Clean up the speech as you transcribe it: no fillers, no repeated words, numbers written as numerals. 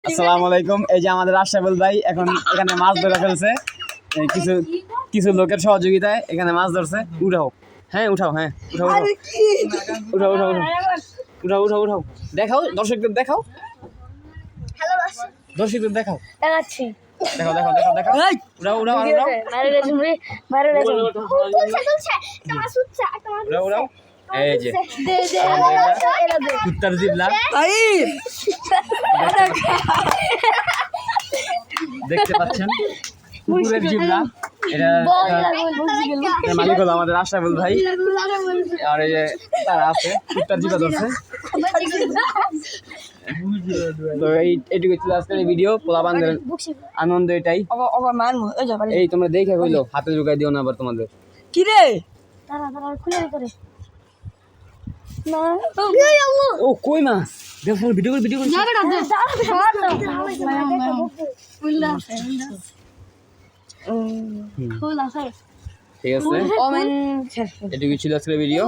আসসালামু আলাইকুম। এই যে আমাদের আশরাফুল ভাই এখন এখানে মাছ ধরে ফেলছে কিছু কিছু লোকের সহযোগিতায় এখানে মাছ ধরছে। উঠাও, হ্যাঁ উঠাও, হ্যাঁ উঠাও উঠাও উঠাও উঠাও উঠাও উঠাও দেখাও দর্শকদের, দেখাও দর্শকদের, দেখাও দেখাচ্ছি। দেখাও দেখাও দেখাও দেখাও উঠাও উঠাও আর উঠাও উঠাও উঠাও। এই যে কুত্তার জিবলা দেখতে পাচ্ছেন, কুকুরের জিবলা। এটা মালিক হলো আমাদের আশরাফুল ভাই, আর এই যে তারা আছে কুত্তার জিবলা ধরছে। তো এইটুকু ছিল আজকের এই ভিডিও। পোলাপানদের আনন্দ এটাই। এই তোমরা দেখে হইলো, হাতে ঢুকাই দিও না আবার তোমাদের। কি রে খুলে করে ও কই মাছ দেখো, ভিডিও করে ভিডিও করে। ঠিক আছে, এটুকু ছিল আজকের ভিডিও।